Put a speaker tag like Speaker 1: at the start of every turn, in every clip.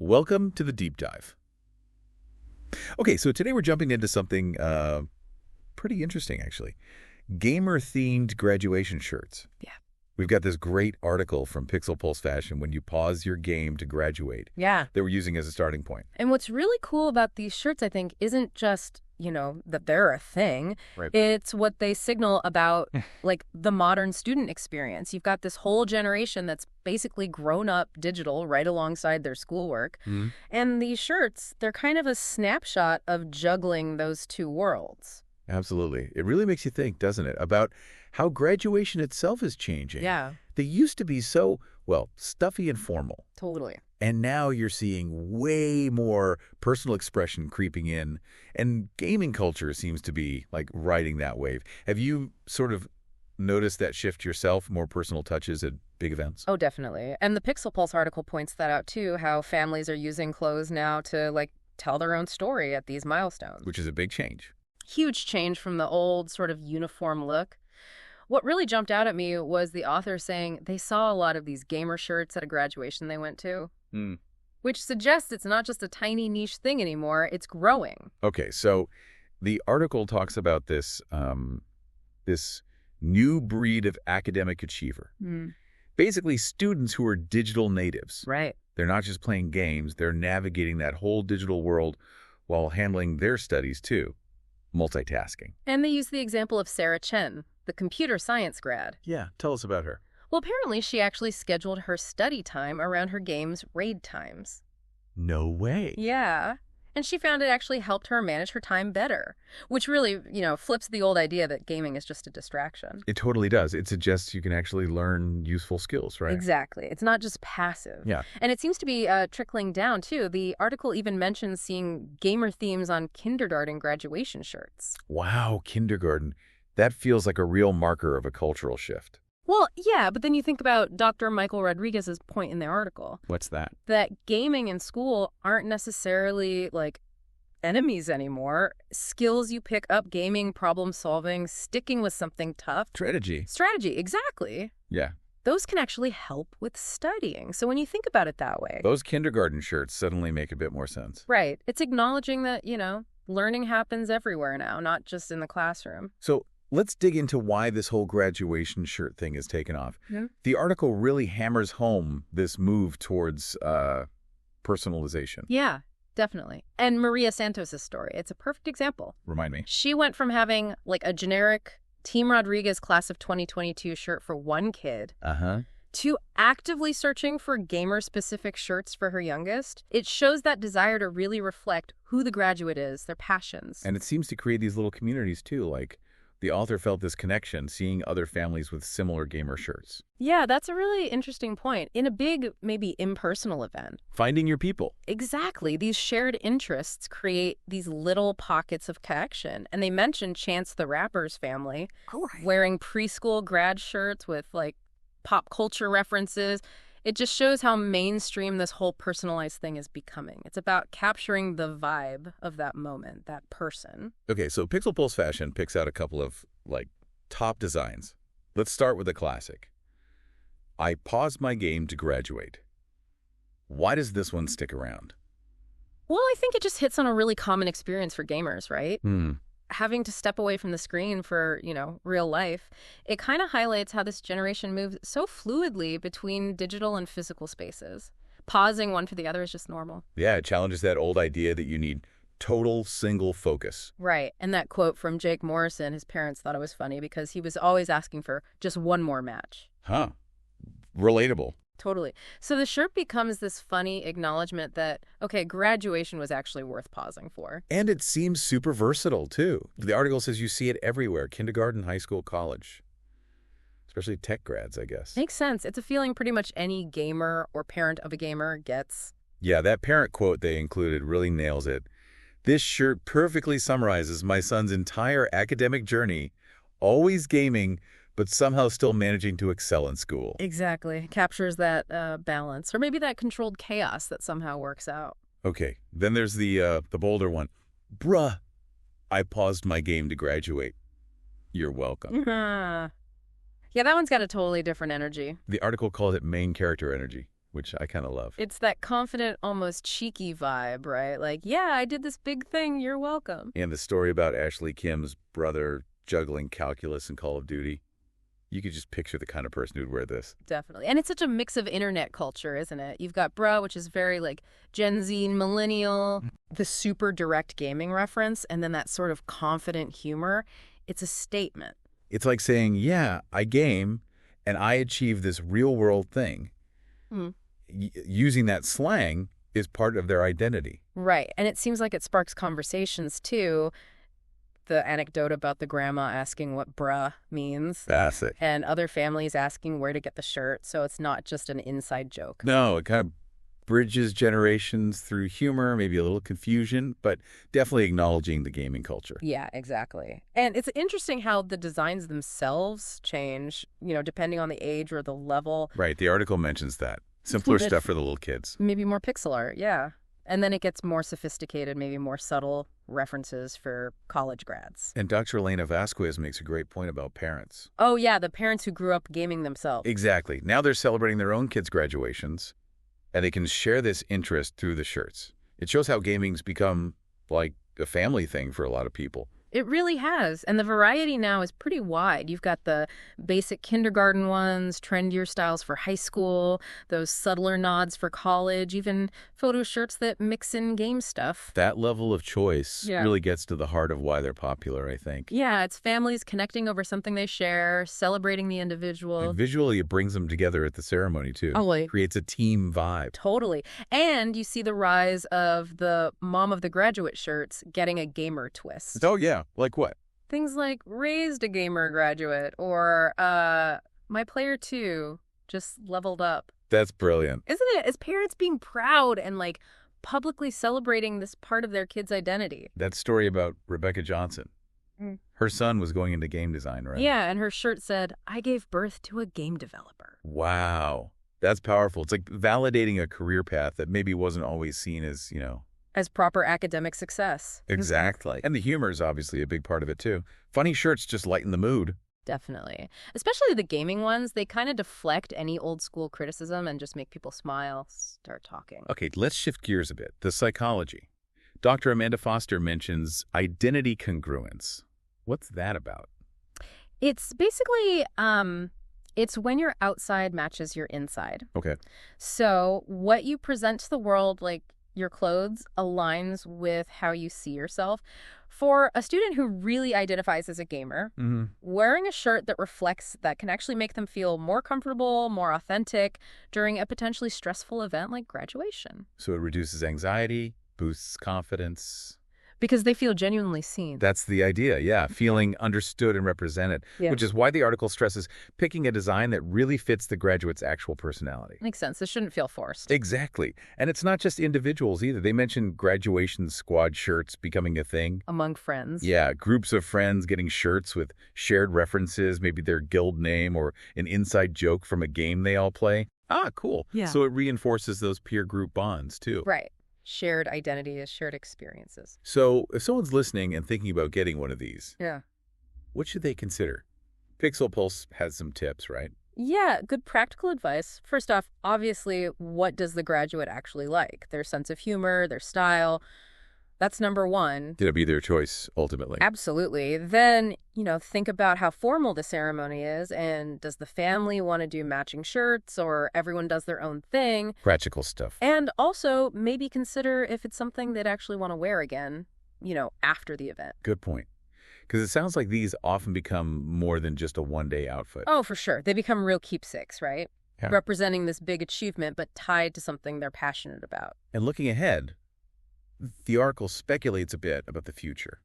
Speaker 1: Welcome to the deep dive. Okay, so today we're jumping into something pretty interesting, actually. Gamer-themed graduation shirts.
Speaker 2: Yeah.
Speaker 1: We've got this great article from PixelPulse Fashion, when you pause your game to graduate,
Speaker 2: Yeah.
Speaker 1: that we're using as a starting point.
Speaker 2: And what's really cool about these shirts, I think, isn't just, that they're a thing.
Speaker 1: Right.
Speaker 2: It's what they signal about, like, the modern student experience. You've got this whole generation that's basically grown up digital right alongside their schoolwork.
Speaker 1: Mm-hmm.
Speaker 2: And these shirts, they're kind of a snapshot of juggling those two worlds.
Speaker 1: Absolutely. It really makes you think, doesn't it, about how graduation itself is changing.
Speaker 2: Yeah.
Speaker 1: They used to be so, well, stuffy and formal.
Speaker 2: Totally.
Speaker 1: And now you're seeing way more personal expression creeping in, and gaming culture seems to be, like, riding that wave. Have you sort of noticed that shift yourself, more personal touches at big events?
Speaker 2: Oh, definitely. And the PixelPulse article points that out, too, how families are using clothes now to, like, tell their own story at these milestones.
Speaker 1: Which is a big change.
Speaker 2: Huge change from the old sort of uniform look. What really jumped out at me was the author saying they saw a lot of these gamer shirts at a graduation they went to, which suggests it's not just a tiny niche thing anymore, it's growing.
Speaker 1: Okay, so the article talks about this, this new breed of academic achiever. Basically, students who are digital natives.
Speaker 2: Right.
Speaker 1: They're not just playing games, they're navigating that whole digital world while handling their studies, too. Multitasking.
Speaker 2: And they use the example of Sarah Chen, the computer science grad.
Speaker 1: Yeah, tell us about her.
Speaker 2: Well, apparently she actually scheduled her study time around her game's raid times.
Speaker 1: No way.
Speaker 2: Yeah. And she found it actually helped her manage her time better, which really, flips the old idea that gaming is just a distraction.
Speaker 1: It totally does. It suggests you can actually learn useful skills, right?
Speaker 2: Exactly. It's not just passive.
Speaker 1: Yeah.
Speaker 2: And it seems to be trickling down, too. The article even mentions seeing gamer themes on kindergarten graduation shirts.
Speaker 1: Wow, kindergarten. That feels like a real marker of a cultural shift.
Speaker 2: Well, yeah, but then you think about Dr. Michael Rodriguez's point in the article.
Speaker 1: What's that?
Speaker 2: That gaming and school aren't necessarily, like, enemies anymore. Skills you pick up, gaming, problem solving, sticking with something tough.
Speaker 1: Strategy.
Speaker 2: Strategy, exactly.
Speaker 1: Yeah.
Speaker 2: Those can actually help with studying. So when you think about it that way.
Speaker 1: Those kindergarten shirts suddenly make a bit more sense.
Speaker 2: Right. It's acknowledging that, learning happens everywhere now, not just in the classroom.
Speaker 1: So let's dig into why this whole graduation shirt thing has taken off.
Speaker 2: Yeah.
Speaker 1: The article really hammers home this move towards personalization.
Speaker 2: Yeah, definitely. And Maria Santos' story, it's a perfect example.
Speaker 1: Remind me.
Speaker 2: She went from having, like, a generic Team Rodriguez class of 2022 shirt for one kid to actively searching for gamer-specific shirts for her youngest. It shows that desire to really reflect who the graduate is, their passions.
Speaker 1: And it seems to create these little communities, too, like the author felt this connection, seeing other families with similar gamer shirts.
Speaker 2: Yeah, that's a really interesting point. In a big, maybe impersonal event.
Speaker 1: Finding your people.
Speaker 2: Exactly. These shared interests create these little pockets of connection. And they mentioned Chance the Rapper's family wearing preschool grad shirts with, like, pop culture references. It just shows how mainstream this whole personalized thing is becoming. It's about capturing the vibe of that moment, that person.
Speaker 1: Okay, so PixelPulse Fashion picks out a couple of, like, top designs. Let's start with a classic. I paused my game to graduate. Why does this one stick around?
Speaker 2: Well, I think it just hits on a really common experience for gamers, right? Having to step away from the screen for, real life, it kind of highlights how this generation moves so fluidly between digital and physical spaces. Pausing one for the other is just normal.
Speaker 1: Yeah, it challenges that old idea that you need total single focus.
Speaker 2: Right. And that quote from Jake Morrison, his parents thought it was funny because he was always asking for just one more match.
Speaker 1: Huh. Relatable.
Speaker 2: Totally. So the shirt becomes this funny acknowledgement that, okay, graduation was actually worth pausing for.
Speaker 1: And it seems super versatile, too. The article says you see it everywhere, kindergarten, high school, college. Especially tech grads, I guess.
Speaker 2: Makes sense. It's a feeling pretty much any gamer or parent of a gamer gets.
Speaker 1: Yeah, that parent quote they included really nails it. This shirt perfectly summarizes my son's entire academic journey, always gaming, but somehow still managing to excel in school.
Speaker 2: Exactly. Captures that balance, or maybe that controlled chaos that somehow works out.
Speaker 1: Okay, then there's the bolder one. Bruh, I paused my game to graduate. You're welcome.
Speaker 2: Yeah, that one's got a totally different energy.
Speaker 1: The article called it main character energy. which I kind of love.
Speaker 2: It's that confident, almost cheeky vibe, right? Like, yeah, I did this big thing. You're welcome.
Speaker 1: And the story about Ashley Kim's brother juggling calculus and Call of Duty. You could just picture the kind of person who'd wear this.
Speaker 2: Definitely. And it's such a mix of internet culture, isn't it? You've got bruh, which is very like Gen Z, millennial, the super direct gaming reference, and then that sort of confident humor. It's a statement.
Speaker 1: It's like saying, yeah, I game and I achieve this real world thing. Using that slang is part of their identity.
Speaker 2: Right. And it seems like it sparks conversations too. The anecdote about the grandma asking what bruh means.
Speaker 1: Classic.
Speaker 2: And other families asking where to get the shirt. So it's not just an inside joke.
Speaker 1: No, it kind of bridges generations through humor, maybe a little confusion, but definitely acknowledging the gaming culture.
Speaker 2: Yeah, exactly. And it's interesting how the designs themselves change, depending on the age or the level.
Speaker 1: Right. The article mentions that. Simpler stuff for the little kids.
Speaker 2: Maybe more pixel art, yeah. And then it gets more sophisticated, maybe more subtle references for college grads.
Speaker 1: And Dr. Elena Vasquez makes a great point about parents.
Speaker 2: Oh, yeah, the parents who grew up gaming themselves.
Speaker 1: Exactly. Now they're celebrating their own kids' graduations, and they can share this interest through the shirts. It shows how gaming's become like a family thing for a lot of people.
Speaker 2: It really has. And the variety now is pretty wide. You've got the basic kindergarten ones, trendier styles for high school, those subtler nods for college, even photo shirts that mix in game stuff.
Speaker 1: That level of choice really gets to the heart of why they're popular, I think.
Speaker 2: Yeah, it's families connecting over something they share, celebrating the individual.
Speaker 1: And visually, it brings them together at the ceremony, too.
Speaker 2: Totally.
Speaker 1: Creates a team vibe.
Speaker 2: Totally. And you see the rise of the mom of the graduate shirts getting a gamer twist.
Speaker 1: Oh, yeah. Like what?
Speaker 2: Things like raised a gamer graduate or my player 2 just leveled up.
Speaker 1: That's brilliant.
Speaker 2: Isn't it? As parents being proud and like publicly celebrating this part of their kid's identity.
Speaker 1: That story about Rebecca Johnson. Her son was going into game design, right?
Speaker 2: Yeah, and her shirt said, I gave birth to a game developer.
Speaker 1: Wow. That's powerful. It's like validating a career path that maybe wasn't always seen as,
Speaker 2: as proper academic success.
Speaker 1: Exactly. And the humor is obviously a big part of it, too. Funny shirts just lighten the mood.
Speaker 2: Definitely. Especially the gaming ones, they kind of deflect any old school criticism and just make people smile, start talking.
Speaker 1: Okay, let's shift gears a bit. The psychology. Dr. Amanda Foster mentions identity congruence. What's that about?
Speaker 2: It's basically, it's when your outside matches your inside.
Speaker 1: Okay.
Speaker 2: So what you present to the world, like your clothes, aligns with how you see yourself. For a student who really identifies as a gamer, wearing a shirt that reflects that can actually make them feel more comfortable, more authentic during a potentially stressful event like graduation.
Speaker 1: So it reduces anxiety, boosts confidence.
Speaker 2: Because they feel genuinely seen.
Speaker 1: That's the idea, yeah. Feeling understood and represented, which is why the article stresses picking a design that really fits the graduate's actual personality.
Speaker 2: Makes sense. This shouldn't feel forced.
Speaker 1: Exactly. And it's not just individuals either. They mentioned graduation squad shirts becoming a thing.
Speaker 2: Among friends.
Speaker 1: Yeah, groups of friends getting shirts with shared references, maybe their guild name or an inside joke from a game they all play. Ah, cool.
Speaker 2: Yeah.
Speaker 1: So it reinforces those peer group bonds, too.
Speaker 2: Right. Shared identities, shared experiences.
Speaker 1: So if someone's listening and thinking about getting one of these,
Speaker 2: yeah,
Speaker 1: what should they consider? PixelPulse has some tips, right?
Speaker 2: Yeah, good practical advice. First off, obviously, what does the graduate actually like? Their sense of humor, their style. That's number one.
Speaker 1: It'll be their choice, ultimately.
Speaker 2: Absolutely. Then, think about how formal the ceremony is, and does the family want to do matching shirts, or everyone does their own thing?
Speaker 1: Practical stuff.
Speaker 2: And also, maybe consider if it's something they'd actually want to wear again, after the event.
Speaker 1: Good point. Because it sounds like these often become more than just a one-day outfit.
Speaker 2: Oh, for sure. They become real keepsakes, right?
Speaker 1: Yeah.
Speaker 2: Representing this big achievement, but tied to something they're passionate about.
Speaker 1: And looking ahead, the article speculates a bit about the future.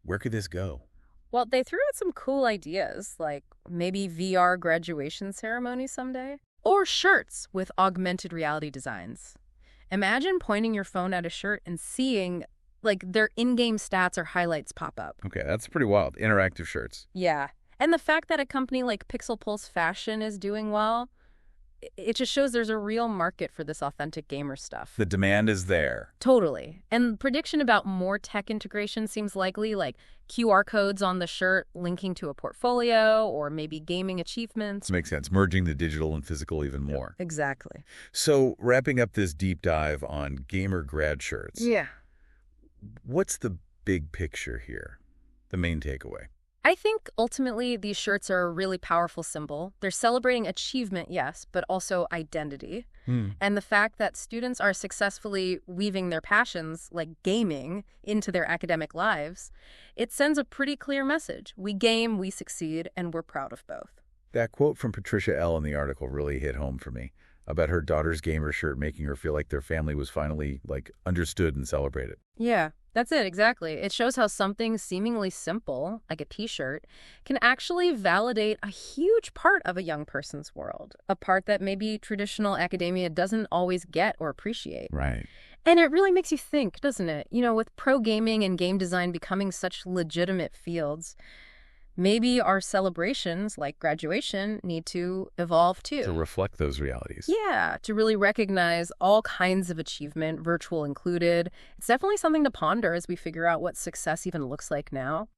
Speaker 1: Where could this go?
Speaker 2: Well, they threw out some cool ideas, like maybe VR graduation ceremony someday. Or shirts with augmented reality designs. Imagine pointing your phone at a shirt and seeing, their in-game stats or highlights pop up.
Speaker 1: Okay, that's pretty wild. Interactive shirts.
Speaker 2: Yeah. And the fact that a company like PixelPulse Fashion is doing well, it just shows there's a real market for this authentic gamer stuff.
Speaker 1: The demand is there.
Speaker 2: Totally. And prediction about more tech integration seems likely, like QR codes on the shirt linking to a portfolio or maybe gaming achievements.
Speaker 1: This makes sense. Merging the digital and physical even more.
Speaker 2: Exactly.
Speaker 1: So wrapping up this deep dive on gamer grad shirts.
Speaker 2: Yeah.
Speaker 1: What's the big picture here? The main takeaway?
Speaker 2: I think ultimately these shirts are a really powerful symbol. They're celebrating achievement, yes, but also identity. And the fact that students are successfully weaving their passions, like gaming, into their academic lives, it sends a pretty clear message. We game, we succeed, and we're proud of both.
Speaker 1: That quote from Patricia L. in the article really hit home for me about her daughter's gamer shirt making her feel like their family was finally, understood and celebrated.
Speaker 2: Yeah, that's it, exactly. It shows how something seemingly simple, like a t-shirt, can actually validate a huge part of a young person's world, a part that maybe traditional academia doesn't always get or appreciate.
Speaker 1: Right.
Speaker 2: And it really makes you think, doesn't it? With pro gaming and game design becoming such legitimate fields, maybe our celebrations, like graduation, need to evolve too.
Speaker 1: To reflect those realities.
Speaker 2: Yeah, to really recognize all kinds of achievement, virtual included. It's definitely something to ponder as we figure out what success even looks like now.